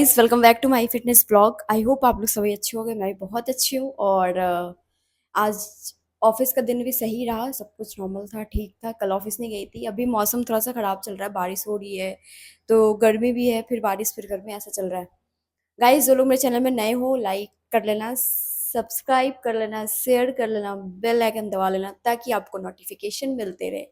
Guys welcome back to my fitness blog. I hope आप लोग सभी अच्छे होंगे। मैं भी बहुत अच्छी हूँ। और आज ऑफिस का दिन भी सही रहा, सब कुछ नॉर्मल था, ठीक था। कल ऑफिस नहीं गई थी। अभी मौसम थोड़ा सा ख़राब चल रहा है, बारिश हो रही है तो गर्मी भी है, फिर बारिश फिर गर्मी, ऐसा चल रहा है। गाइस जो लोग मेरे चैनल में नए हो, लाइक कर लेना, सब्सक्राइब कर लेना, शेयर कर लेना, बेल आइकन दबा लेना ताकि आपको नोटिफिकेशन मिलते रहे।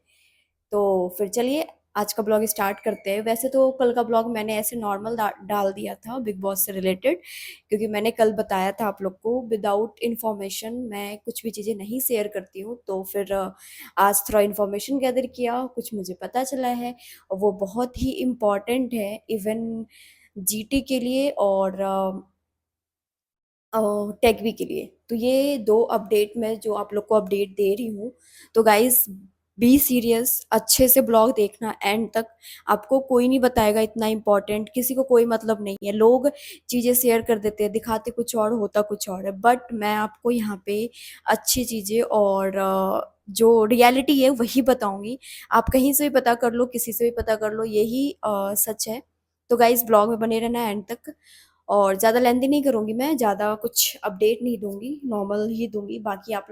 तो फिर चलिए आज का ब्लॉग स्टार्ट करते हैं। वैसे तो कल का ब्लॉग मैंने ऐसे नॉर्मल डाल दिया था बिग बॉस से रिलेटेड, क्योंकि मैंने कल बताया था आप लोग को विदाउट इन्फॉर्मेशन मैं कुछ भी चीज़ें नहीं शेयर करती हूँ। तो फिर आज थोड़ा इन्फॉर्मेशन गैदर किया, कुछ मुझे पता चला है और वो बहुत ही इम्पॉर्टेंट है इवन जीटी के लिए और टेकवी के लिए। तो ये दो अपडेट मैं जो आप लोग को अपडेट दे रही हूँ। तो गाइज बी सीरियस, अच्छे से ब्लॉग देखना एंड तक। आपको कोई नहीं बताएगा इतना इम्पोर्टेंट, किसी को कोई मतलब नहीं है। लोग चीज़ें शेयर कर देते हैं, दिखाते कुछ और होता कुछ और है, बट मैं आपको यहाँ पे अच्छी चीज़ें और जो रियलिटी है वही बताऊंगी। आप कहीं से भी पता कर लो, किसी से भी पता कर लो, यही सच है। तो गाइज ब्लॉग में बने रहना एंड तक। और ज़्यादा लेंथी नहीं करूँगी, मैं ज़्यादा कुछ अपडेट नहीं दूंगी, नॉर्मल ही दूंगी। बाकी आप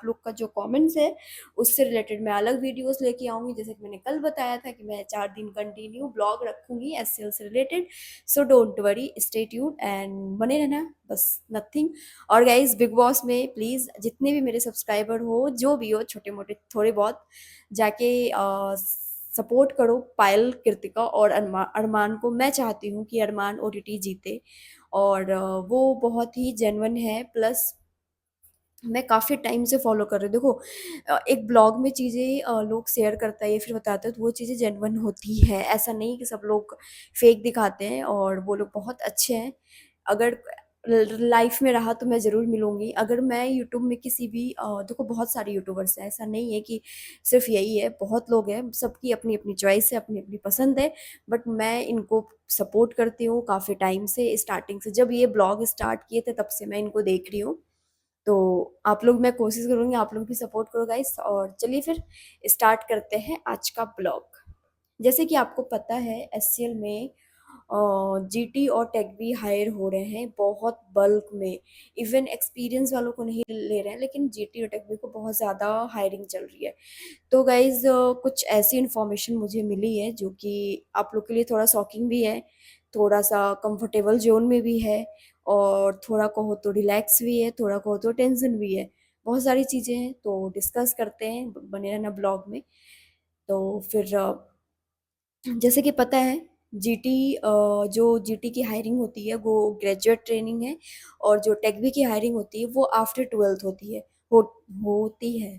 लोग का जो कमेंट्स है उससे रिलेटेड मैं अलग वीडियोस लेके आऊँगी। जैसे कि मैंने कल बताया था कि मैं 4 दिन कंटिन्यू ब्लॉग रखूँगी एसएल से related. So don't worry, stay tuned and बने रहना, बस नथिंग। और गाइज बिग बॉस में प्लीज़ जितने भी मेरे सब्सक्राइबर हो, जो भी हो, छोटे मोटे थोड़े बहुत, जाके सपोर्ट करो पायल, कृतिका और अरमान को। मैं चाहती हूँ कि अरमान ओटीटी जीते और वो बहुत ही जेन्युइन है। प्लस मैं काफ़ी टाइम से फॉलो कर रही हूँ। देखो एक ब्लॉग में चीज़ें लोग शेयर करता है या फिर बताते हैं तो वो चीज़ें जेन्युइन होती है। ऐसा नहीं कि सब लोग फेक दिखाते हैं, और वो लोग बहुत अच्छे हैं। अगर लाइफ में रहा तो मैं ज़रूर मिलूंगी। अगर मैं यूट्यूब में किसी भी देखो बहुत सारे यूट्यूबर्स हैं, ऐसा नहीं है कि सिर्फ यही है, बहुत लोग हैं, सबकी अपनी अपनी चॉइस है, अपनी अपनी पसंद है। बट मैं इनको सपोर्ट करती हूँ काफ़ी टाइम से, स्टार्टिंग से जब ये ब्लॉग स्टार्ट किए थे तब से मैं इनको देख रही हूँ। तो आप लोग, मैं कोशिश करूँगी आप लोग भी सपोर्ट करो गाइस। और चलिए फिर स्टार्ट करते हैं आज का ब्लॉग। जैसे कि आपको पता है एससीएल में जीटी और टेक भी हायर हो रहे हैं बहुत बल्क में। इवन एक्सपीरियंस वालों को नहीं ले रहे हैं, लेकिन जीटी और टेक भी को बहुत ज़्यादा हायरिंग चल रही है। तो गाइज कुछ ऐसी इन्फॉर्मेशन मुझे मिली है जो कि आप लोग के लिए थोड़ा शॉकिंग भी है, थोड़ा सा कंफर्टेबल जोन में भी है, और थोड़ा कहो तो रिलैक्स भी है, थोड़ा कहो तो टेंशन भी है। बहुत सारी चीज़ें हैं तो डिस्कस करते हैं, बने रहना ब्लॉग में। तो फिर जैसे कि पता है जीटी, जो जीटी की हायरिंग होती है वो ग्रेजुएट ट्रेनिंग है, और जो टेकबी की हायरिंग होती है वो आफ्टर ट्वेल्थ होती है, हो, होती है।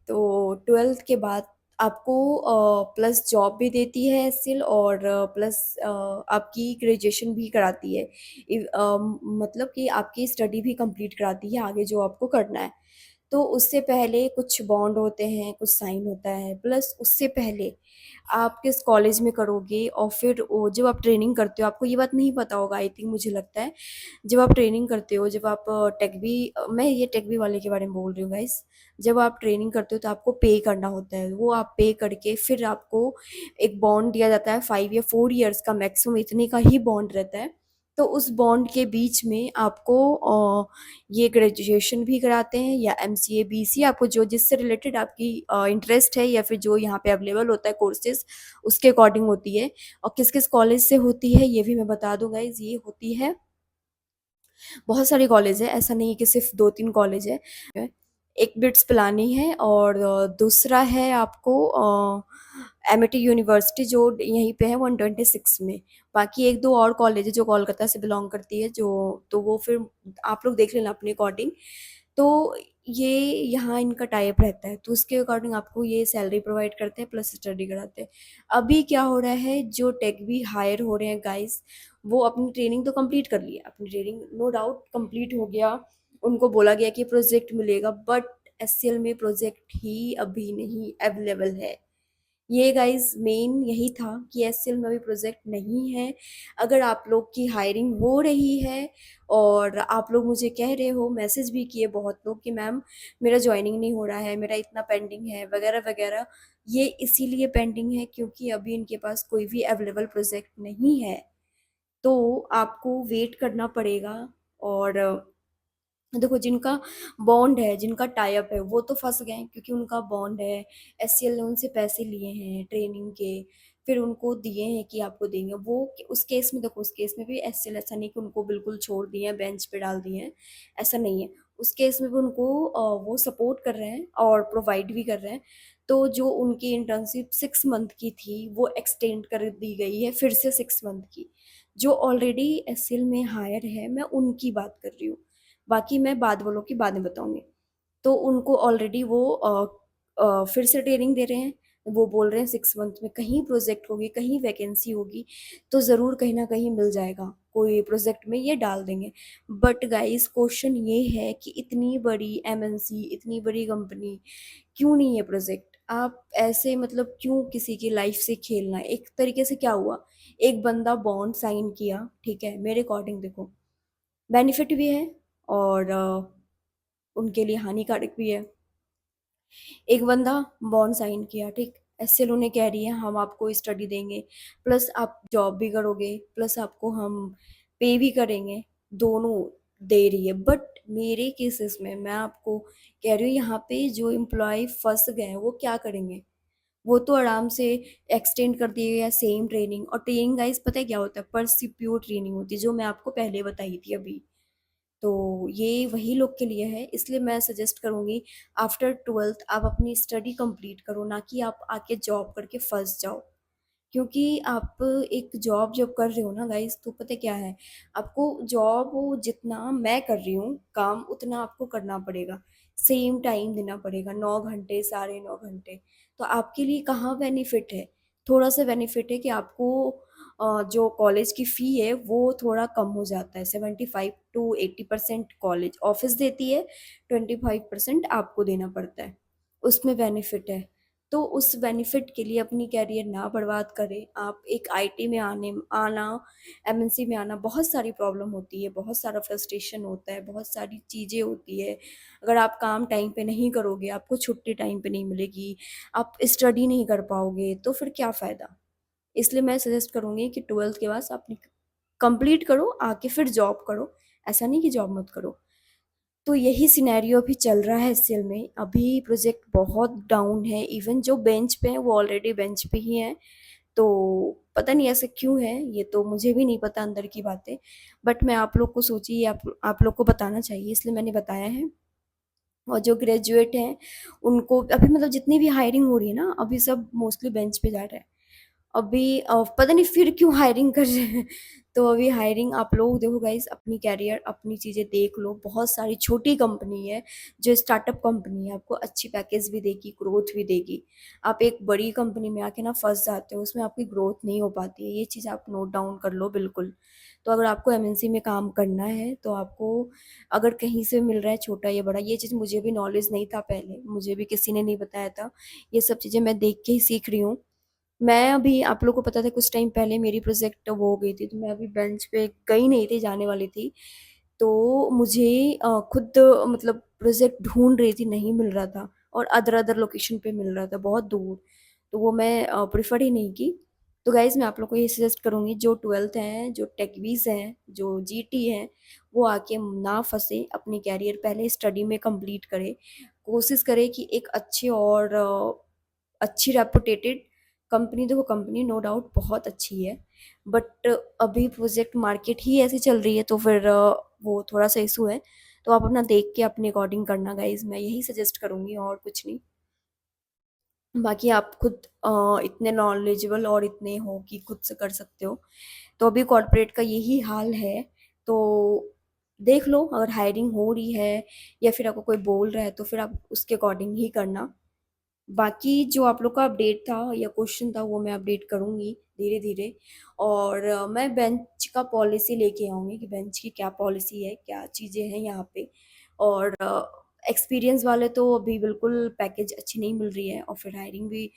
तो ट्वेल्थ के बाद आपको प्लस जॉब भी देती है एससीएल, और प्लस आपकी ग्रेजुएशन भी कराती है। मतलब कि आपकी स्टडी भी कंप्लीट कराती है आगे जो आपको करना है। तो उससे पहले कुछ बॉन्ड होते हैं, कुछ साइन होता है। प्लस उससे पहले आप किस कॉलेज में करोगे, और फिर वो जब आप ट्रेनिंग करते हो, आपको ये बात नहीं पता होगा आई थिंक, मुझे लगता है। जब आप ट्रेनिंग करते हो, जब आप टेकबी, मैं ये टेकबी वाले के बारे में बोल रही हूँ गाइस। जब आप ट्रेनिंग करते हो तो आपको पे करना होता है, वो आप पे करके फिर आपको एक बॉन्ड दिया जाता है, 5 या 4 ईयर्स का, मैक्सिमम इतने का ही बॉन्ड रहता है। तो उस बॉन्ड के बीच में आपको ये ग्रेजुएशन भी कराते हैं, या एमसीए बीसीए, आपको जो जिससे रिलेटेड आपकी इंटरेस्ट है, या फिर जो यहाँ पे अवेलेबल होता है कोर्सेज, उसके अकॉर्डिंग होती है। और किस किस कॉलेज से होती है ये भी मैं बता दूँ गाइज। ये होती है बहुत सारे कॉलेज है, ऐसा नहीं है कि सिर्फ 2-3 कॉलेज है। एक बिट्स पिलानी है, और दूसरा है आपको एमिटी यूनिवर्सिटी जो यहीं पे है 126 में। बाकी एक दो और कॉलेज है जो कोलकाता से बिलोंग करती है, जो तो वो फिर आप लोग देख लेना अपने अकॉर्डिंग। तो ये यहाँ इनका टाइप रहता है, तो उसके अकॉर्डिंग आपको ये सैलरी प्रोवाइड करते हैं प्लस स्टडी कराते हैं। अभी क्या हो रहा है, जो टेक भी हायर हो रहे हैं गाइस, वो अपनी ट्रेनिंग तो कंप्लीट कर लिया, अपनी ट्रेनिंग नो डाउट कंप्लीट हो गया। उनको बोला गया कि प्रोजेक्ट मिलेगा, बट एससीएल में प्रोजेक्ट ही अभी नहीं अवेलेबल है। ये गाइस मेन यही था कि एससीएल में अभी प्रोजेक्ट नहीं है। अगर आप लोग की हायरिंग हो रही है, और आप लोग मुझे कह रहे हो, मैसेज भी किए बहुत लोग कि मैम मेरा ज्वाइनिंग नहीं हो रहा है, मेरा इतना पेंडिंग है वगैरह वगैरह। ये इसीलिए पेंडिंग है क्योंकि अभी इनके पास कोई भी अवेलेबल प्रोजेक्ट नहीं है। तो आपको वेट करना पड़ेगा। और देखो, जिनका बॉन्ड है, जिनका टाई अप है, वो तो फंस गए क्योंकि उनका बॉन्ड है। एससीएल ने उनसे पैसे लिए हैं ट्रेनिंग के, फिर उनको दिए हैं कि आपको देंगे वो। उस केस में देखो, उस केस में भी एससीएल ऐसा नहीं कि उनको बिल्कुल छोड़ दिए हैं, बेंच पे डाल दिए हैं, ऐसा नहीं है। उस केस में भी उनको वो सपोर्ट कर रहे हैं और प्रोवाइड भी कर रहे हैं। तो जो उनकी इंटर्नशिप 6 मंथ की थी वो एक्सटेंड कर दी गई है फिर से 6 मंथ की। जो ऑलरेडी एससीएल में हायर है, मैं उनकी बात कर रही हूँ, बाकी मैं बाद वालों की बाद में बताऊंगी। तो उनको ऑलरेडी वो फिर से ट्रेनिंग दे रहे हैं। वो बोल रहे हैं 6 मंथ में कहीं प्रोजेक्ट होगी, कहीं वैकेंसी होगी, तो ज़रूर कहीं ना कहीं मिल जाएगा, कोई प्रोजेक्ट में ये डाल देंगे। बट गाइस, क्वेश्चन ये है कि इतनी बड़ी एमएनसी, इतनी बड़ी कंपनी, क्यों नहीं है प्रोजेक्ट? आप ऐसे मतलब क्यों किसी की लाइफ से खेलना है? एक तरीके से क्या हुआ, एक बंदा बॉन्ड साइन किया, ठीक है, मेरे अकॉर्डिंग देखो, बेनिफिट भी है और उनके लिए हानिकारक भी है। एक बंदा बॉन्ड साइन किया, ठीक, एसएल उन्हें कह रही है हम आपको स्टडी देंगे, प्लस आप जॉब भी करोगे, प्लस आपको हम पे भी करेंगे, दोनों दे रही है। बट मेरे केसेस में मैं आपको कह रही हूँ, यहाँ पे जो एम्प्लॉय फंस गए हैं वो क्या करेंगे? वो तो आराम से एक्सटेंड कर दिए या सेम ट्रेनिंग। और ट्रेनिंग गाइस पता है क्या होता है? परसिप्यू ट्रेनिंग होती है, जो मैं आपको पहले बताई थी अभी। तो ये वही लोग के लिए है, इसलिए मैं सजेस्ट करूंगी आफ्टर ट्वेल्थ आप अपनी स्टडी कंप्लीट करो, ना कि आप आके जॉब करके फंस जाओ। क्योंकि आप एक जॉब जब कर रहे हो ना गाइस, तो पता है क्या है, आपको जॉब जितना मैं कर रही हूँ काम, उतना आपको करना पड़ेगा, सेम टाइम देना पड़ेगा, 9 घंटे, 9.5 घंटे। तो आपके लिए कहाँ बेनिफिट है? थोड़ा सा बेनिफिट है कि आपको जो कॉलेज की फ़ी है वो थोड़ा कम हो जाता है, 75 to 80% कॉलेज ऑफिस देती है, 25% आपको देना पड़ता है, उसमें बेनिफिट है। तो उस बेनिफिट के लिए अपनी कैरियर ना बर्बाद करें आप। एक आईटी में आना, एमएनसी में आना, बहुत सारी प्रॉब्लम होती है, बहुत सारा फ्रस्ट्रेशन होता है, बहुत सारी चीज़ें होती है। अगर आप काम टाइम पे नहीं करोगे, आपको छुट्टी टाइम पे नहीं मिलेगी, आप स्टडी नहीं कर पाओगे, तो फिर क्या फ़ायदा? इसलिए मैं सजेस्ट करूँगी कि ट्वेल्थ के बाद आप कंप्लीट करो, आके फिर जॉब करो, ऐसा नहीं कि जॉब मत करो। तो यही सिनेरियो अभी चल रहा है एचसीएल में, अभी प्रोजेक्ट बहुत डाउन है, इवन जो बेंच पे हैं वो ऑलरेडी बेंच पे ही हैं। तो पता नहीं ऐसे क्यों है, ये तो मुझे भी नहीं पता अंदर की बातें। बट मैं आप लोग को सोची, आप लोग को बताना चाहिए, इसलिए मैंने बताया है। और जो ग्रेजुएट हैं उनको अभी मतलब जितनी भी हायरिंग हो रही है ना, अभी सब मोस्टली बेंच पे जा रहे हैं। अभी पता नहीं फिर क्यों हायरिंग कर रहे हैं। तो अभी हायरिंग, आप लोग देखो गाइस, अपनी कैरियर, अपनी चीज़ें देख लो, बहुत सारी छोटी कंपनी है जो स्टार्टअप कंपनी है, आपको अच्छी पैकेज भी देगी, ग्रोथ भी देगी। आप एक बड़ी कंपनी में आके ना फंस जाते हो, उसमें आपकी ग्रोथ नहीं हो पाती है, ये चीज़ आप नोट डाउन कर लो बिल्कुल। तो अगर आपको एमएनसी में काम करना है तो आपको, अगर कहीं से मिल रहा है छोटा या बड़ा, ये चीज़ मुझे भी नॉलेज नहीं था पहले, मुझे भी किसी ने नहीं बताया था, ये सब चीज़ें मैं देख के ही सीख रही हूँ। मैं अभी, आप लोगों को पता था कुछ टाइम पहले मेरी प्रोजेक्ट वो हो गई थी, तो मैं अभी बेंच पे गई नहीं थी, जाने वाली थी। तो मुझे खुद मतलब प्रोजेक्ट ढूंढ रही थी, नहीं मिल रहा था, और अदर अदर लोकेशन पे मिल रहा था बहुत दूर। तो वो मैं प्रेफर ही नहीं की। तो गाइज मैं आप लोग को ये सजेस्ट करूँगी, जो ट्वेल्थ हैं, जो टेकवीज हैं, जो जीटी हैं, वो आके ना फंसे, अपनी कैरियर पहले स्टडी में कंप्लीट करे, कोशिश करे कि एक अच्छे और अच्छी रेपुटेटेड कंपनी, देखो कंपनी नो डाउट बहुत अच्छी है, बट अभी प्रोजेक्ट मार्केट ही ऐसी चल रही है, तो फिर वो थोड़ा सा इशू है। तो आप अपना देख के अपने अकॉर्डिंग करना गाइज, मैं यही सजेस्ट करूँगी और कुछ नहीं। बाकी आप खुद इतने नॉलेजेबल और इतने हो कि खुद से कर सकते हो। तो अभी कॉर्पोरेट का यही हाल है। तो देख लो, अगर हायरिंग हो रही है या फिर आपको कोई बोल रहा है, तो फिर आप उसके अकॉर्डिंग ही करना। बाकी जो आप लोग का अपडेट था या क्वेश्चन था, वो मैं अपडेट करूँगी धीरे धीरे। और मैं बेंच का पॉलिसी लेके आऊँगी कि बेंच की क्या पॉलिसी है, क्या चीज़ें हैं यहाँ पे। और एक्सपीरियंस वाले तो अभी बिल्कुल पैकेज अच्छी नहीं मिल रही है, और फिर हायरिंग भी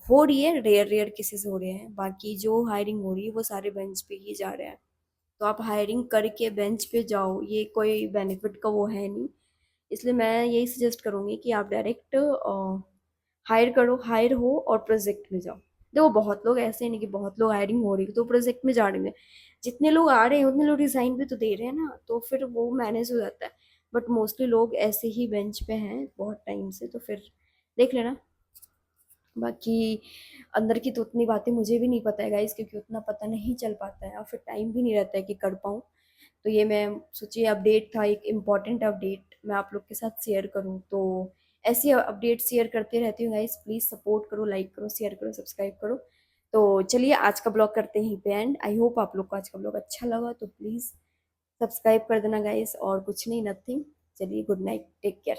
हो रही है, रेयर रेयर केसेस हो रहे हैं, बाकी जो हायरिंग हो रही है वो सारे बेंच पे ही जा रहे हैं। तो आप हायरिंग करके बेंच पे जाओ, ये कोई बेनिफिट का वो है नहीं। इसलिए मैं यही सजेस्ट करूँगी कि आप डायरेक्ट हायर करो, हायर हो और प्रोजेक्ट में जाओ। देखो बहुत लोग ऐसे नहीं कि बहुत लोग हायरिंग हो रही है तो प्रोजेक्ट में जानेंगे, जितने लोग आ रहे हैं उतने लोग रिजाइन भी तो दे रहे हैं ना, तो फिर वो मैनेज हो जाता है। बट मोस्टली लोग ऐसे ही बेंच पे हैं बहुत टाइम से, तो फिर देख लेना। बाकी अंदर की तो उतनी बातें मुझे भी नहीं पता है गाइस, क्योंकि उतना पता नहीं चल पाता है और फिर टाइम भी नहीं रहता है कि कर पाऊँ। तो ये मैं सोचिए अपडेट था, एक इम्पॉर्टेंट अपडेट मैं आप लोग के साथ शेयर करूँ, तो ऐसी अपडेट शेयर करते रहती हूँ गाइस। प्लीज़ सपोर्ट करो, लाइक करो, शेयर करो, सब्सक्राइब करो। तो चलिए आज का ब्लॉग करते हैं यहीं पे एंड। आई होप आप लोग को आज का ब्लॉग अच्छा लगा, तो प्लीज़ सब्सक्राइब कर देना गाइस, और कुछ नहीं, नथिंग। चलिए गुड नाइट, टेक केयर।